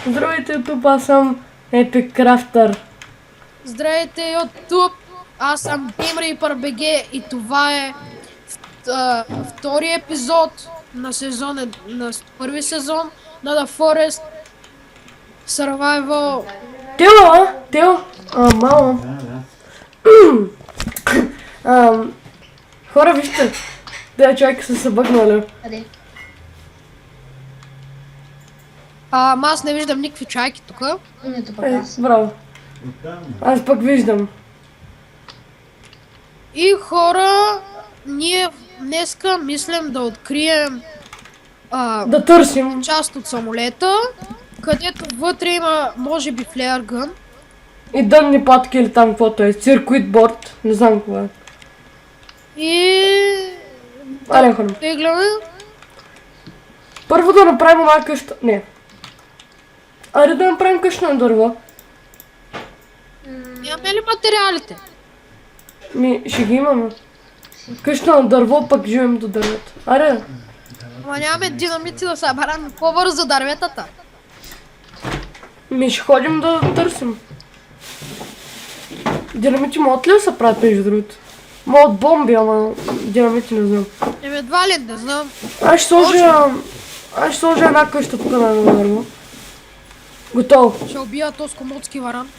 Здравейте, YouTube, аз съм Epic Crafter. Здравейте, YouTube! Аз съм GamerReaper.bg и това е втори епизод на на първи сезон на The Forest Survival. Тео! Мало. Хора, вижте. Те човека са се бъгнали. Къде? Аз не виждам никакви чайки тук. Нито пък аз. Браво. Аз пък виждам. И хора, ние днеска мислим да открием Да търсим. част от самолета, където вътре има, може би, флеъргън. И дънни патки или там каквото е. Циркуит борд. Не знам какво е. И... Аре, хора. тегляме. Първо да направим една къща. Не. Аре да направим къща на дърво. Имаме ли материалите? Ще ги имаме. Къща на дърво, пък живеем до дървето. Аре. Ама нямаме динамити да съберем по-бързо дърветата. Ще ходим да търсим. Динамити могат ли да се правят между другото? Могат бомби, ама динамити не знам. Едва ли, не знам. Аз ще сложа една къща тук на дърво. Готово. Ще убия този комодски варан.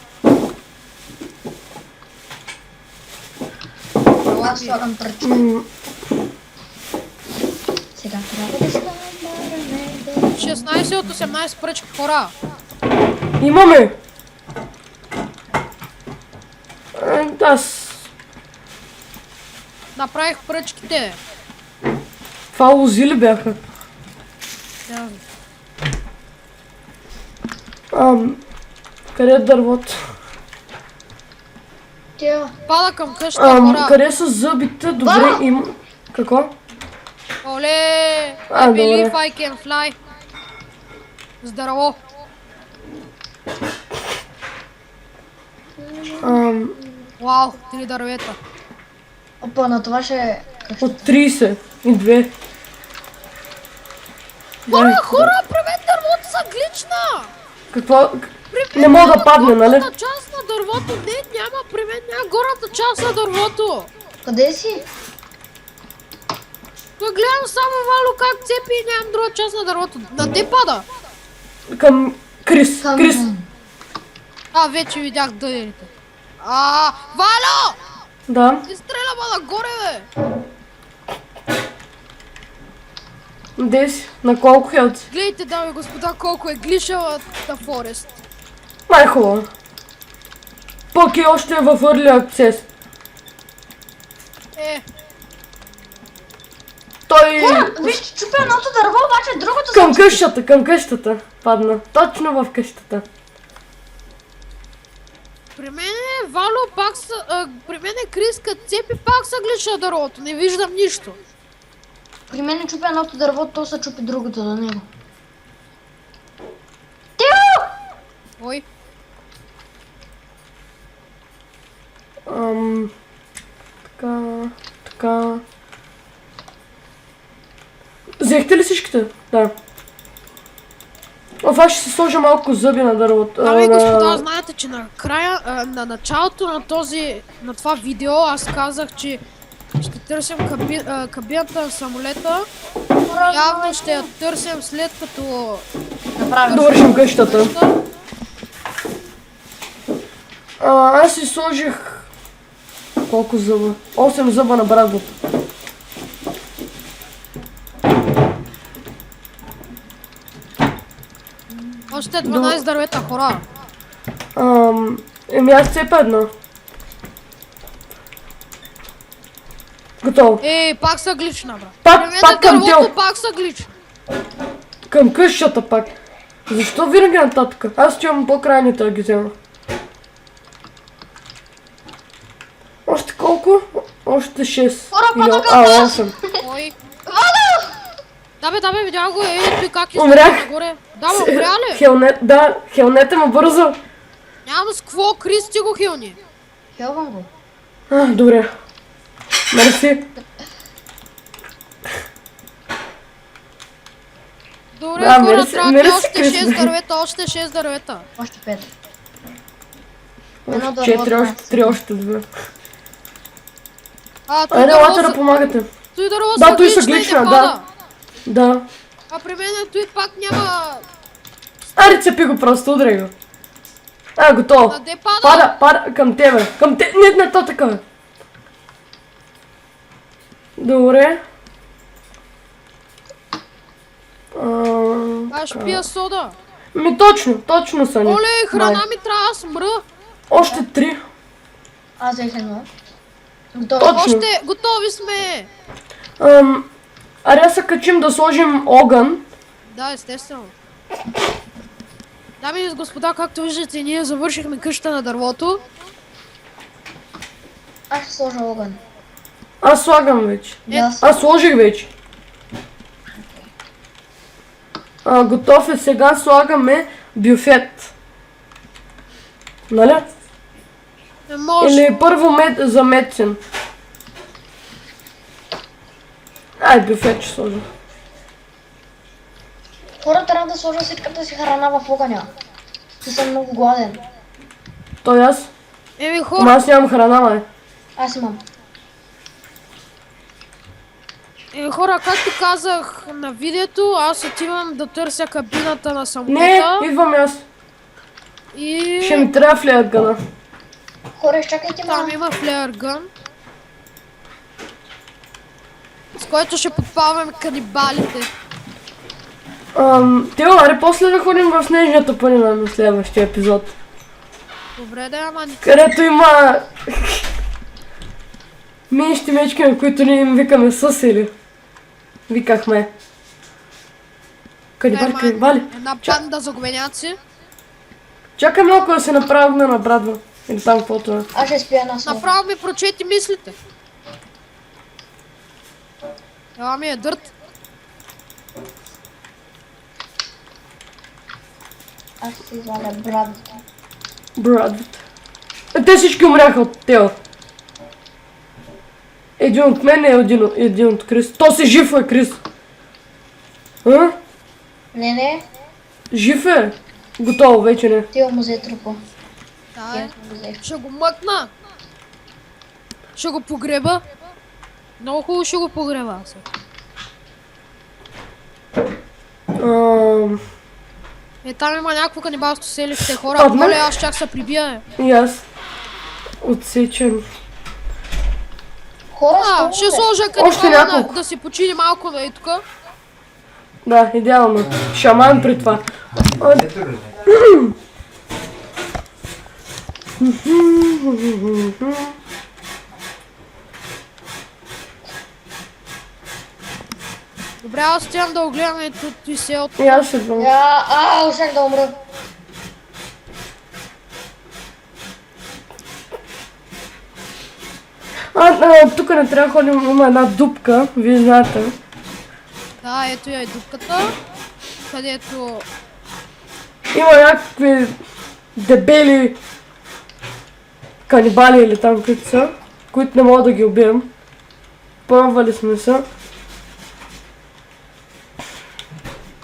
Ела, слагам пръчка. Сега трябва да слагаме 16 от 18 пръчки, хора. Имаме! Аз... Направих пръчките. Това лози ли бяха? Да. Къде е дървото? Тя. Пада към къща, хора. Къде са зъбите? Добре, има... Какво? Оле! А, I believe добре. I can fly. Здраво. Вау, 3 дървета. Опа, на това ще е къща. От 30 и 2. Хора, правете дървото са глична! Какво? Не мога да падне, нали? Горната част на дървото, не, няма, при мен няма горната част на дървото. Къде си? Той гледам само Вало как цепи и нямам друга част на дървото. На те пада. Към Крис. Крис. Вече видях дънерите. Вало! Да. Ти стреляма нагоре, бе! Де си? На колко хелци? Гледайте, дами и господа, колко е глишава The Forest. Май хубаво. Пък и още е във Early Access. Той... Хора, вижте, чупя едното дърво, обаче другото Към къщата падна. Точно в къщата. При мен е Вало пак са... при мен е Крис, като цепи пак са глиша дървото. Не виждам нищо. При мен е чупя едното дърво, то се чупи другото до него. Тео! Ой. Така... Взехте ли всичките? Да. Аз ще се сложа малко зъби на дървото. Дами и господа, знаете, че на края, на началото на това видео аз казах, че ще търсим кабината на самолета. Явно ще я търсим след като довършим къщата. Аз си сложих... Колко зъба? 8 зъба на брадвото. Още 12 дървета, хора. Аз цепя едно. Готово. Пак са глична, бра. Пак към дървото тел. пак са глична. Към къщата пак. Защо винаги нататък? Аз чувам по-крайните да ги взема. Още колко? Още 6. Хора, Или... по-така нас! 8. Ой. Вало! Да бе, видях го, той как Умрях. нагоре. Да, бе, умря ли? Хелнете му бързо. Нямам с какво, Крис ти го хилни. Хелвам го. Добре. Мерси. Добре, Да, хора, мерси- трябва мерси, още Крис, 6 бе. дървета, още 6 дървета. Още 5. Едно дърво 4, от още 3, още 2. Той Айде, дърво лата да са... помагате. Той дърво Да, са той са глична и глична, не да. пада. Да. А при мен той пак няма... Аре, цепи го просто, удрай го. Готово. Къде пада? Пада към тебе. Към те. Не, то така бе. Добре. Аз ще пия сода. Точно са ни. Оле, храна ми трябва, аз мръ. Още 3. Аз взех едно. Готово. Точно. Още, готови сме. Аре се качим да сложим огън. Да, естествено. Дами и господа, както виждате, ние завършихме къщата на дървото. Аз ще сложа огън. Аз слагам вече. Да, Аз сложих вече. Готов е, сега слагаме бюфет. Нали? Не може. Или първо за медицин. Бюфет ще сложа. Хората трябва да сложа всичката си храна в огъня. Ти съм много гладен. Той аз? Еми Ама хора, аз нямам храна, май. Аз имам. както казах на видеото, аз отивам да търся кабината на Не, самолета. идвам аз. И Ще ми трябва флеъргъна. Хора, изчакайте там малко. има флеъргън. С който ще подпалваме канибалите. Тео, аре после да ходим в снежната планина на следващия епизод. Добре да, ама Където има минищи мечки, на които ние им викаме съсели. Викахме. Канибали. една панда за говеняци. Чакай малко да се направя на брадва. Или там каквото е. Аз ще спя една слова. Направо ми прочети мислите. Ела ми е дърт. Аз ще си извадя брадата. Брадвата. Те всички умряха от Тео. Един от мен е един от Крис. То си жив е, Крис. Не, Жив е. Готово, вече не. ти му взе трупа. Да, Ти му взе. ще го мъкна. Ще го погреба. Много хубаво ще го погреба. Там има някакво канибалско селище, хора. Падна. Моля, аз чак се прибия. И аз. Отсечен. Хора, Ще столове. сложа Още канибала няколко. да си почини малко да е тук. Да, идеално. Шаман при това. Добре, аз отивам да огледам и тут и селото. И аз идвам. Ушах да умра. Тук не трябва да ходим, има една дупка, вие знаете. Да, ето я и дупката, където... Има някакви дебели канибали или там които са, които не мога да ги убием. Пробвали сме се.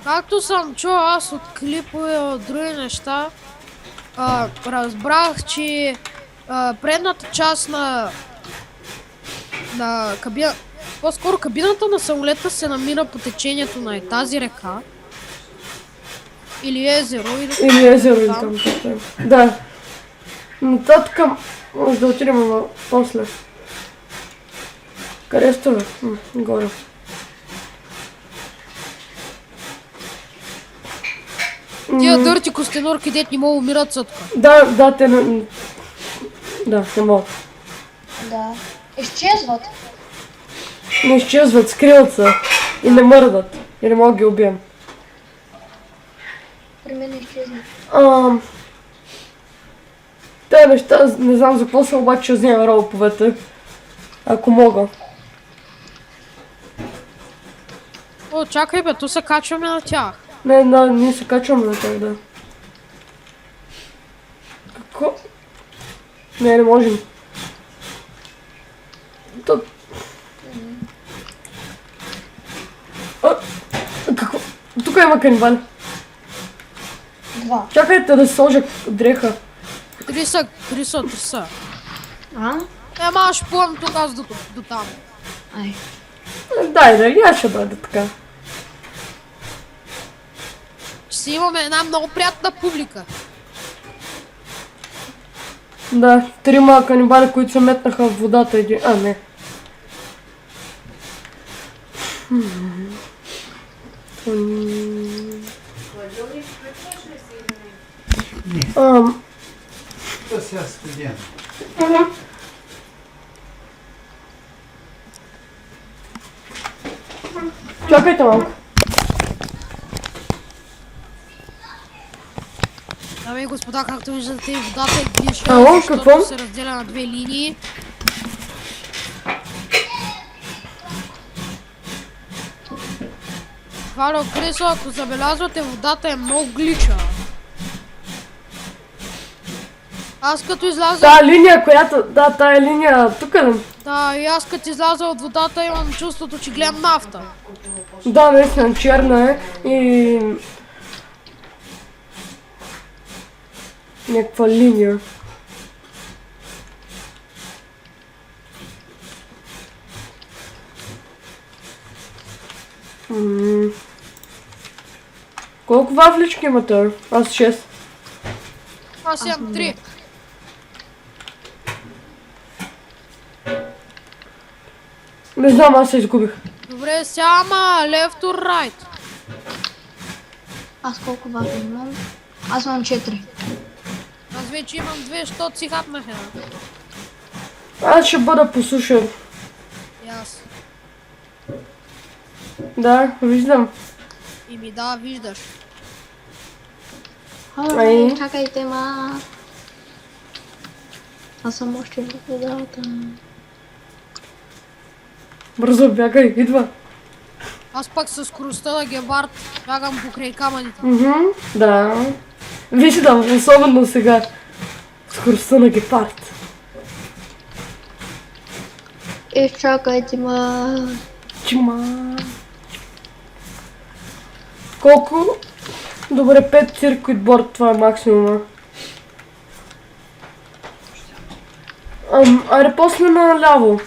Както съм чул аз от клипове, от други неща, разбрах, че предната част на кабина... По-скоро кабината на самолета се намира по течението на тази река. Или езеро, Или езеро или там както е. Да. Нататък може да отидем после. Къде сте бе? Горе. Тия дърти костенурки, дет не могат умират са тук. Да, те не... Да, не могат. Да. Изчезват. Не изчезват, скриват се и не мърдат. И не мога да ги убием. При мен изчезват. Те неща, не знам за какво са, обаче ще вземем ролповете. Ако мога. О, чакай бе, ту се качваме на тях. Не, ние се качваме на тях, да. Какво? Не можем. То... А, какво? Тук има канибали. 2. Чакайте да сложа дреха. Три са. А? Ема ще плъм тук аз до там. Ай. Дай, аз ще дойда така. Ще си имаме една много приятна публика. Да, 3 канибали, които се метнаха в водата. А, не. То сега студент. Чакайте малко. Дами и господа, както виждате, водата е гиша, Ало, защото какво? се разделя на 2 линии. Валио, Крисо, ако забелязвате, водата е много глича. Аз като изляза... Тая линия, която... Да, тая линия тук е. Да, и аз като изляза от водата имам чувството, че гледам нафта. Да, наистина, черна е и... Някаква линия. Колко вафлички имате? Аз 6. Аз имам 3. Не знам, аз се изгубих. Добре, сега ама left or right. Аз колко вафли имам? Аз имам 4. Аз вече имам 2, защото си хапнах една. Аз ще бъда послушен. И аз. Да, виждам. И ми да, виждаш. Ай. Чакайте, ма. Аз съм още в водата. Бързо бягай, идва. Аз пак със скоростта на гепард бягам покрай камъните. Да. Виждам, особено сега. Скоростта на гепард. Изчакайте, ма. Чима. Колко? Добре, 5 цирквит борд, това е максимума. Аре, после наляво.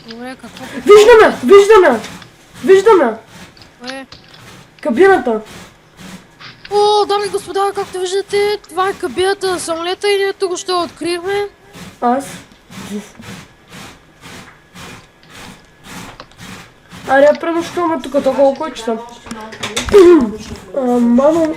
Добре, какво? Виждаме! Кое? Кабината. О, дами и господа, както виждате, това е кабината на самолета и ние тук ще я открихме. Аз. Аре, я пренощуваме тук, то колко е часа. Мамо.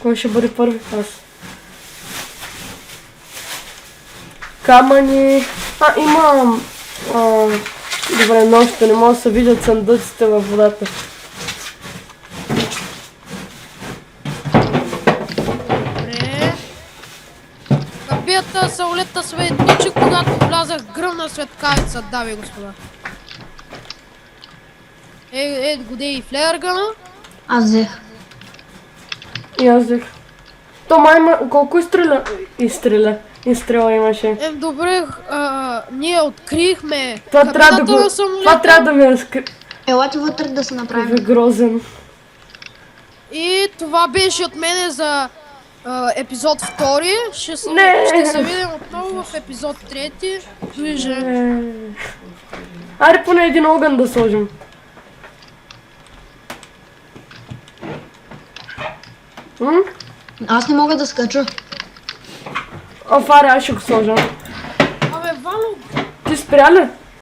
Кой ще бъде първи? Аз. Камъни. Имам. Добре, нощта не мога да се видят съндъците във водата. Добре. Кабията на самолета светличи, когато влязах гръмна светкавица, дами и господа. Годе и флеъргана. Аз взех. И аз взех. То май има... Колко изстрела имаше. Добре, ние открихме Това трябва кабината на самолета. Това трябва да ми разкри... Елате вътре да се Е направим. грозен. И това беше от мене за епизод 2. Ще се видим отново в епизод 3. Довиждане. Аре, поне един огън да сложим. Аз не мога да скача. Фаре, аз ще го сложа. Абе, Вало, Ти спря ли?